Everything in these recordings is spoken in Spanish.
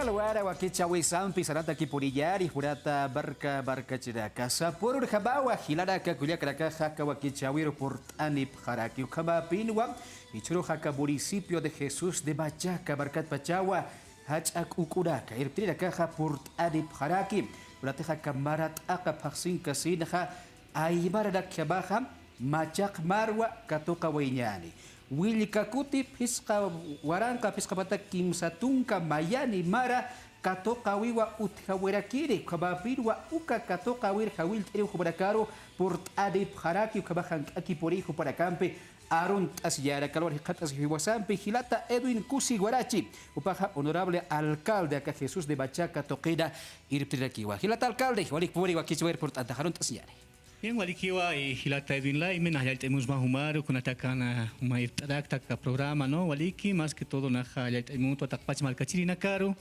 Kalwara wakichawi sampi sarata kipuriyari hurata barka chiraka sapurur habawa hilaraka kuliakaraka haka wakichawiro portani haraki ukaba pinwa ichuru haka municipio de Jesús de Machaca barkat pachawa hachak ukuraka irtiraka ha portani haraki urate haka marat aka paksin kasinaha aymara dakyabaha Machak marwa katoka wainyani Willy Kakuti piska waranka piska patakim satunka mayani mara katoka wiwa uthawirakiri kabapirwa uka katoka wir hawil tiri kubarakaro port adi haraki kabahan akiporihu para campe arun asyara kalor hikat hiwasampe hilata Edwin Kusi Guarachi upaha honorable alcalde acá Jesús de Machaca Toqueda irptirakiwa hilata alcalde walik puri wakichwer port antaharun asyara. Bien, walikiwa hilata Edwin la y menos ya tenemos más humor con atacana uma irtadak programa no waliki más que todo na ya tenemos atakpach malkachirina caro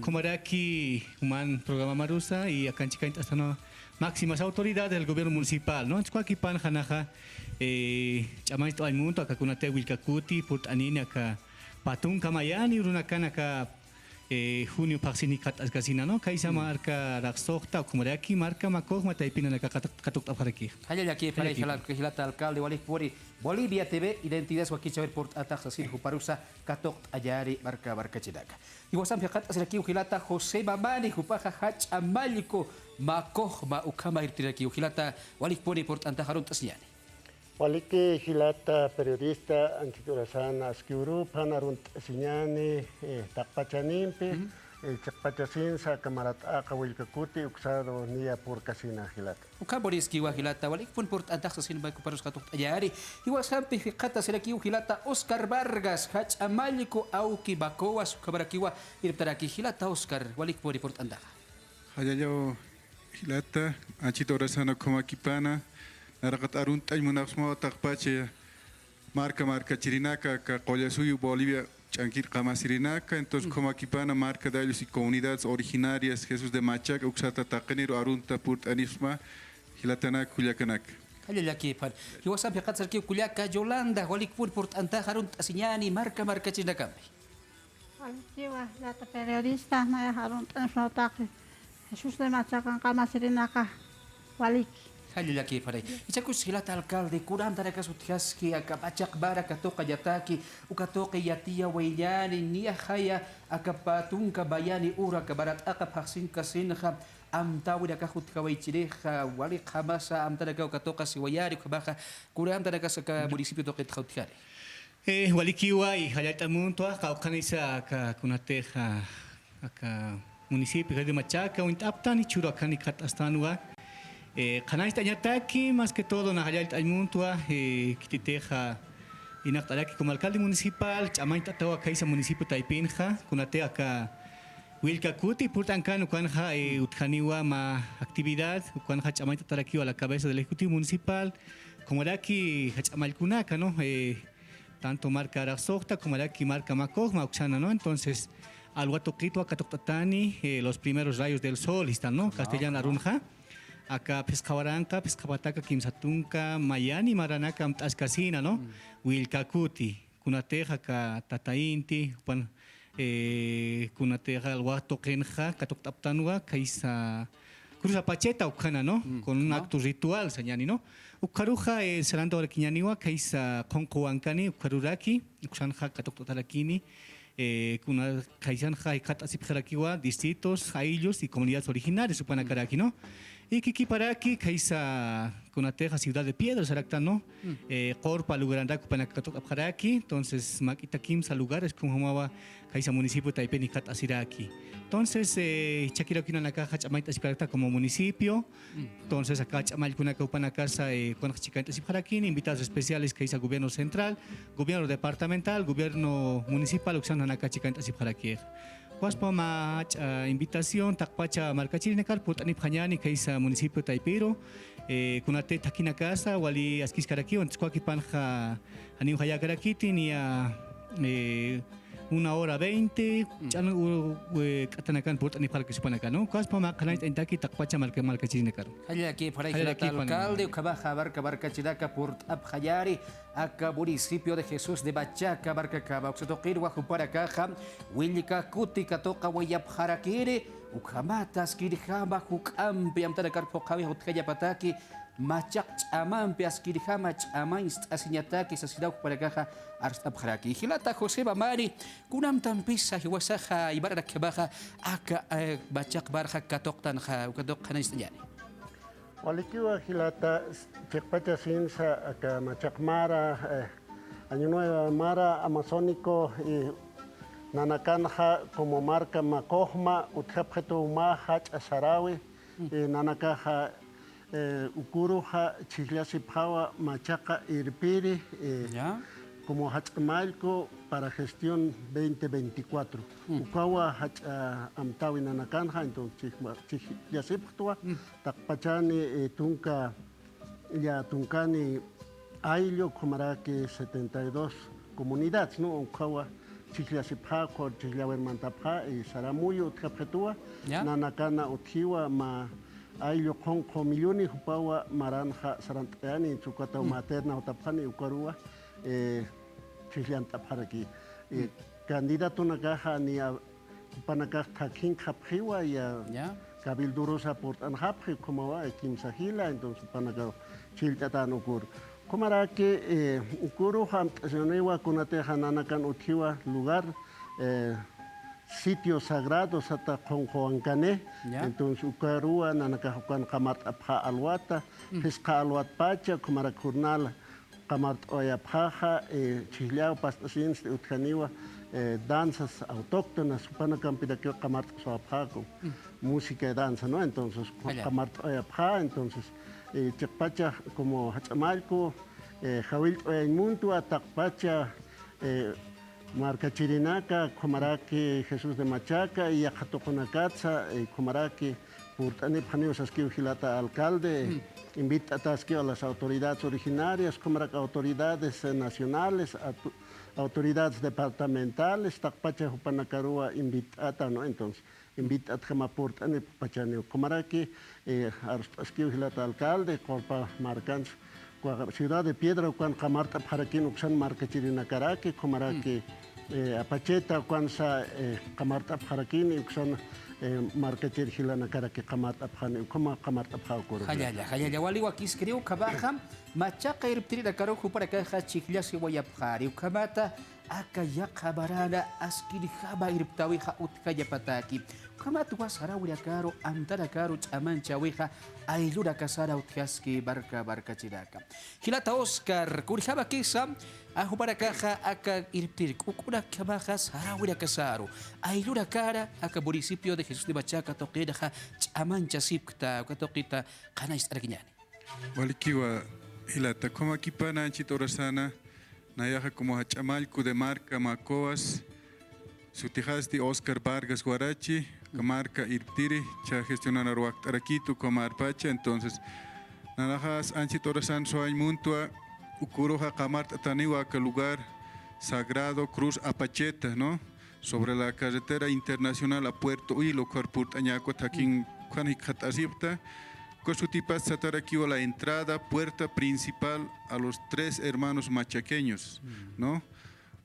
como era aquí human programa marusa y acá en Chicaint hasta no máximas autoridades del gobierno municipal no es aquí pan hanaja chamay to aymunto acá con ate wilkakuti put anina acá patun kamayani uruna kana acá junio paksinikat asgasina no kaisa marca raxokta como de aquí marca makoj mataipina na katuk aparaki haya aquí para hilata alcalde walik puri Bolivia TV identidad wakichawer port atak sasin huparusa katok ayari barka chidaka iwasam hakat asiraki hilata Jose Mamani hupaha hach amaliko makoj ma ukama irtiraki hilata walik puri port antaharun tasyani Waliki hilata periodista antiturasan askiuru panarunt sinyani takpachanimpi chakpachasin sa kamarat akawilkakuti uksado niya por kasina hilata. Ukaboriski wa hilata walik pun port antak sa sinbay ko parus katok ayari iwasampi hikata siraki hilata Oscar Vargas hach amaliko auki bakowas ukabarakiwa irtaraki hilata Oscar walik puri port antak. Hayayo hilata antiturasan komakipana Narakat arun tay munasmo takpache marca chirinaka ka suyu Bolivia chankir kamasirinaka entonces como aquí pana marca de ellos y comunidades originarias Jesús de Machaca uxata takeniro arunta purt anisma hilatana kuliakanak Kaya laki pan hiwasam yakat sarki kuliaka Yolanda walik purt anta harun asinyani marca chinakambi Walikiwa lata periodista na harun tanfotaki Jesús de Machaca kamasirinaka waliki Kaya laki pare. Ichakus hilata alcalde kuram taraka sutyaski akapachak bara katoka yataki ukatoka yatia wayani niya haya akapatunka bayani ura kabarat akapaksin kasinha amtawida kahut kawaichireha wali khamasa amtaraka ukatoka siwayari kabaha kuram taraka sa municipio toket khautyari. Walikiwa y hayata munto kaukanisa ka kunateja aka municipio de Machaca uintaptani churakani katastanua Canais Tañataki, más que todo, Nahayal Taimuntua, Kititeja, y Nachtaraki como alcalde municipal, Chamaita Tawa Kaisa municipio Taipinja, Kunateaka, Wilkakuti, Purtancano, Kwanja, Utkaniwa, ma actividad, Kwanja Chamaita Tarakio a la cabeza del Ejecutivo Municipal, como era aquí Hachamalkunaka, ¿no? Tanto marca Arasokta como era aquí marca Makoj, Mauxana, ¿no? Entonces, Alhuatoquito, Acatoctatani, los primeros rayos del sol, están, ¿no? Castellana Arunja. Acá pescawaranca, pescapataca, kimsatunca, mayani, maranaka, ascasina, ¿no? Wilkakuti, kunateja, ka tatainti, kunateja, alhuatoquenja, katoktaptanua, kaisa, cruza pacheta, ukana, ¿no? Con un acto ritual, señani, ¿no? Ukaruja, serando arquiñaniwa, kaisa, konkoankani, ukaruraki, uksanja, katoktotarakini, kuna kaisanja, katasipjarakiwa, distritos, aillos y comunidades originarias, supanakaraki, ¿no? Y Kikiparaki, Kaisa, Kunateja, Ciudad de Piedras, ¿no? Corpa, Lugarandaku, Panakatok, entonces, Makitakim, lugares como llamaba Kaisa municipio Taipei, Asiraki. Entonces, Chakirokina la caja, Chamaita Siparata como municipio. Entonces, acá Chamalcuna Kaupanacasa, Cuanachicanta Siparakini, invitados especiales, Kaisa Gobierno Central, Gobierno Departamental, Gobierno Municipal, Uxana Nakachicanta Siparakir. Waspa ma invitación takpacha marcachirine karput ani phanyani kaisa municipio Taipiro kunate takina casa wali askis karaki on tskwaki panja ani haya karakiti ni 1:20, katanakan port ani parque supanakan, ¿no? Kas pama kanai entaki takpacha marca chirinakaro. Haya aquí para Haya el aquí, alcalde Ucabaja Barca Chidaca Port Abjayari acá municipio de Jesús de Bachaca Barca Caba Oxetoquir Guajupara Caja Willica Cuti Catoca Wayap Harakiri Ucamatas Kirihama Hukampi Amtara Carpo Javi Hotkaya Pataki Machak Amampi Askirihama Amainst Asinyataki Sasidau para Caja Arstab Haraki Hilata José Bamari Kunam Tampisa Hiwasaja Ibarra Kabaja Aka Bachak Barja Katoktan Ukatok Hanistanyani. Walikiwa hilata chekpacha sinsa aka machakmara año nuevo mara amazónico y nanakanja como marca makohma utjapjeto hach asarawi y nanakaja ukuruja chihliasiphawa machaca irpiri ¿Ya? como hachmalco para gestión 2024. Ukawa amtawi nanakanja entonces ya septua takpachani tunka ya tunkani ayllo comaraki 72 comunidades no Ukawa chihliasipha ko chihlawermantapha y saramuyo utjapjetua Ya. nanakana uthiwa ma ayllo konko milloni hupawa maranja sarantani chukata materna utapani ukarua chihliantapharaki candidato nakaja ni panakaj takin kapjiwa ya ¿Ya? cabildurosa por anjapje como va kimsahila entonces panaka chiltatan ukur comara que ukuru hamtsenewa kunate hananakan uthiwa lugar sitios sagrados hasta Conjoancane, Ya. entonces ukarua nanakahukan kamat apha alwata, pesca alwat pacha, kumara kurnal kamat oyaphaja, chihlao pastasins utkaniwa, danzas autóctonas, supanacampida que kamat soaphaco, música y danza, ¿no? Entonces, Allá. kamat oyapha, entonces, chakpacha como hachamalco, jawil oyaymuntua, takpacha, Marca Chirinaca, Comaraki, Jesús de Machaca y Acatoconacatza, Comaraki, Purtani Panio Sasquio Gilata alcalde, invita a las autoridades originarias, Comaraca autoridades nacionales, autoridades departamentales, Takpacha Jupanacarua invita, ¿no? Entonces, invita a Jamapurtani Pachanio, Comaraki, Sasquio Gilata alcalde, Corpa Marcans. Ciudad de Piedra, cuando Camarta Paraquín, Uxan Marca Chirinacaraki, Comaraki, Apacheta, cuando Camarta Paraquín, Uxan Marca Chirinacaraki, Camarta Pani, como Camarta Paucor. Hayaya, wali wakis creo kabaja, machaca irptiri da caro para caja chiclias y guayapjari, ukamata, akayaka barana, askirihaba irptawiha utkayapataki. Kamatu wasara caro, antara caro, chamancha weja, ailura casara utkaski barca chiraca. Hilata Oscar, kurjaba kesa, ajo para caja, aka irptir, ukura kabaja, sara casaro, ailura cara, aka municipio de Jesús de Bachaca, toqueja, chamancha sipta, katoquita, canais argiñani. Walikiwa hilata como aquí pana anchito orasana nayaja como hachamalco de marca Macoas sutijasti Oscar Vargas Guarachi marca Irptiri cha gestionar Araquito como Arpacha entonces nayajas anchito orasan soay muntua ukuroja Camarta taniwa que lugar sagrado Cruz Apacheta no sobre la carretera internacional a Puerto Hilo Corpurt Añaco Taquín Juanicatasipta Cosutipas Sataraquiwa la entrada, puerta principal a los 3 hermanos machaqueños, ¿no?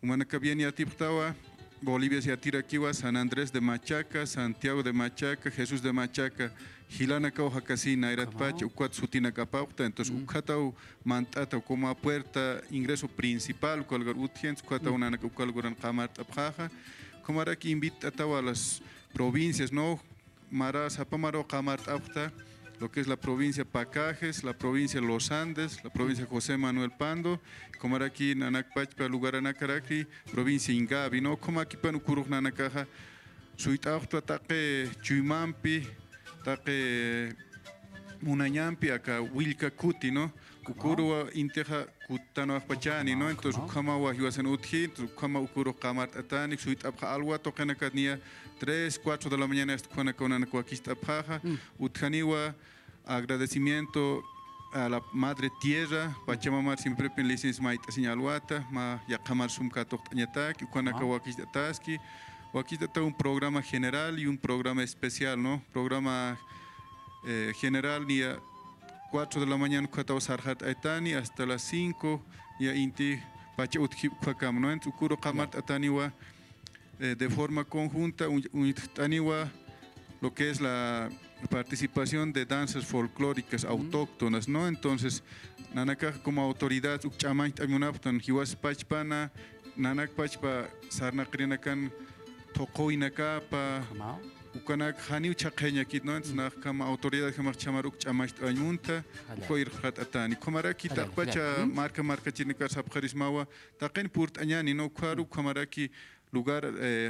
Humanacabiani Atiptawa, Bolivia se atiraquiwa, San Andrés de Machaca, Santiago de Machaca, Jesús de Machaca, Gilana Caujacasina, Iratpacha, Ucuat Sutina Capauta, entonces Ucatau Mantata como a puerta, ingreso principal, Colgar Utiens, Ucatau Nanaka Ucalguran Kamart Abjaja, como ahora que invita a las provincias, ¿no? Mara Zapamaro Kamart Abta, lo que es la provincia Pacajes, la provincia Los Andes, la provincia José Manuel Pando, como aquí Nanacpachpa, lugar Anacaraki, provincia Ingabi, ¿no? Como aquí Panukuruk Nanakaja, Suitauto Ataque Chuimampi, Ataque Munañampi, acá Wilka Kuti, ¿no? Kukuru Inteja Kutano Pachani, ¿no? Entonces, Kama Wahiwasan Utji, Kama Ukuru Kamat Atani, Suitapja Alwa, Tokanakatnia, 3, 4 de la mañana, Kwanakona Kwakista Paja, Utjaniwa, agradecimiento a la madre tierra, Pachamama siempre pen licencia maita señalwata, ma yakamar sumka toktañataki, ukwanaka wakistataski, wakistata un programa general y un programa especial, ¿no? Programa general ni a 4 de la mañana kwatao sarhat aitani hasta las 5 ya inti pacha utki kwakam, ¿no? Entonces ukuro kamat ataniwa de forma conjunta unitaniwa lo que es la participación de danzas folclóricas autóctonas, ¿no? Entonces, nanaka como autoridad ukchamay tamunaptan hiwas pachpana, nanak pachpa sarnakrinakan tokoinakapa, ukanak haniu chaqeñakit, ¿no? Entonces, kama autoridad kamak chamar ukchamay tamunta, ukoir khat atani. Komaraki takpacha marca chinikar sabkharismawa, taqen purt añani, ¿no? Kwaru komaraki lugar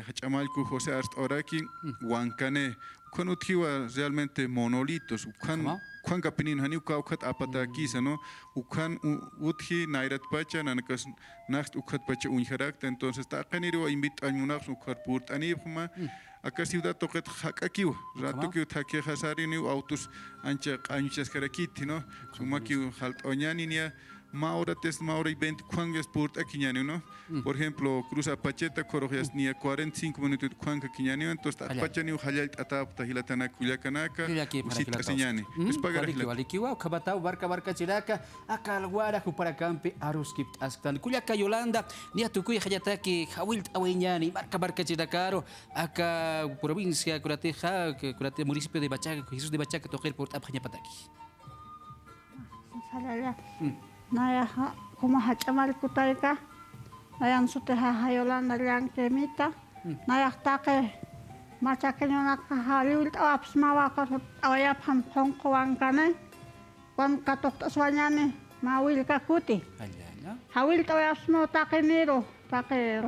hachamalku José Arst Oraki, Huancane, Juan Utjiwa realmente monolitos, Juan Capinin, Hani Ukaukat Apata Kisa, ¿no? Ukan Utji, Nairat Pacha, Nanakas Nacht Ukat Pacha Unjarakta, entonces Takaniro invita a Munax Ukar Purt Anifma, acá ciudad tocat Hakakiu, Ratukiu Taki Hasari, autos ancha anchas Karakiti, ¿no? Sumakiu Halt Oñaninia. Maura test Maura y 20 cuangas por Aquinano, ¿no? Por ejemplo, cruza Pacheta, Corojas ni a 45 minutos de cuanca Quiñano, entonces Pachani o Hayal Atapta, Hilatana, Culiacanaca, Usita Señani. Es pagar Alikiwa, Kabatao, Barca Chiraca, Acalguara, Juparacampe, Aruskip, Astan, Culiaca Yolanda, ni a Tucuy Hayataki, Hawilt Aweñani, Barca Chiracaro, acá provincia, Curateja, Curate municipio de Bachaca, Jesús de Bachaca, Tojer por Apajapataki. Naya como hachamal kutarika, naya suteha Yolanda yang kemita, naya take machakenyo nakahaliul aps mawaka awayap han hongko wangkane, kwan katok taswanyane mawil kakuti. Hawil tawaps mo take niro, take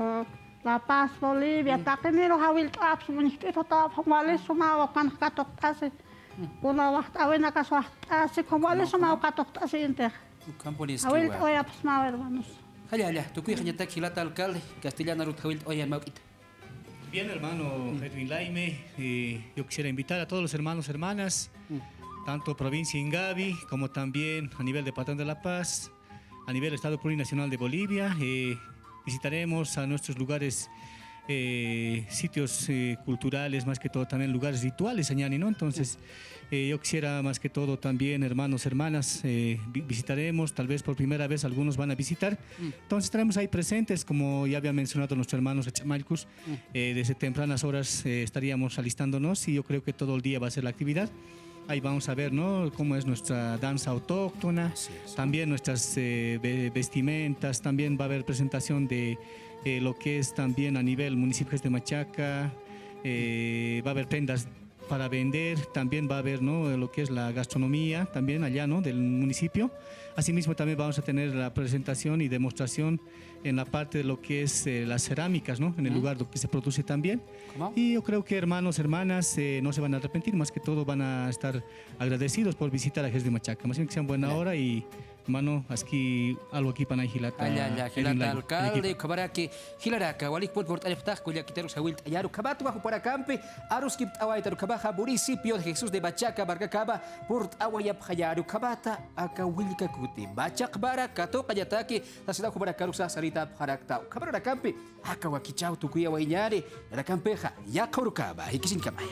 La Paz, Bolivia, take niro hawil aps munistito tawap hongwale sumawa kan katok tase. Kuna wacht awena kaswaht tase hongwale sumawa katok tase inter. Hawilt oya pasmao hermanos. Haya, tu cuija ya taquilata alcalde, castellana Ruth Hawilt oya mauquita. Bien, hermano Edwin Laime, yo quisiera invitar a todos los hermanos, hermanas, tanto provincia Ingavi como también a nivel de Patán de La Paz, a nivel Estado Plurinacional de Bolivia. Visitaremos a nuestros lugares, sitios culturales, más que todo también lugares rituales, Añani, ¿no? Entonces, yo quisiera más que todo también, hermanos, hermanas, visitaremos, tal vez por primera vez algunos van a visitar. Entonces estaremos ahí presentes, como ya había mencionado nuestros hermanos Achamalcus, desde tempranas horas estaríamos alistándonos y yo creo que todo el día va a ser la actividad. Ahí vamos a ver, ¿no?, cómo es nuestra danza autóctona, también nuestras vestimentas, también va a haber presentación de lo que es también a nivel municipio de Machaca, va a haber prendas para vender, también va a haber, ¿no?, lo que es la gastronomía también allá, ¿no?, del municipio. Asimismo también vamos a tener la presentación y demostración en la parte de lo que es las cerámicas, ¿no?, en el lugar donde se produce también. Y yo creo que hermanos, hermanas, no se van a arrepentir, más que todo van a estar agradecidos por visitar a Jesús de Machaca. Más bien que sean buena hora y hermano, algo aquí para Hilata. Hilata alcalde, Kabaraki, Hilaraka, Walik por Aleftaj, Kuliakiteros Hawilt, Ayaru Kabatu, bajo para Campe, Aruskip Awaitaru Kabaja, municipio de Jesús de Bachaca, Barcacaba, Port Awayap Hayaru Kabata, Akawilka Kuti, Bachak Bara, Kato, Kayataki, la ciudad de Baracarusa, Sarita, Haraktau, Kabara Campe, Akawakichau, Tukuya Wainari, la Campeja, Yakurukaba, Hikisin Kamaya.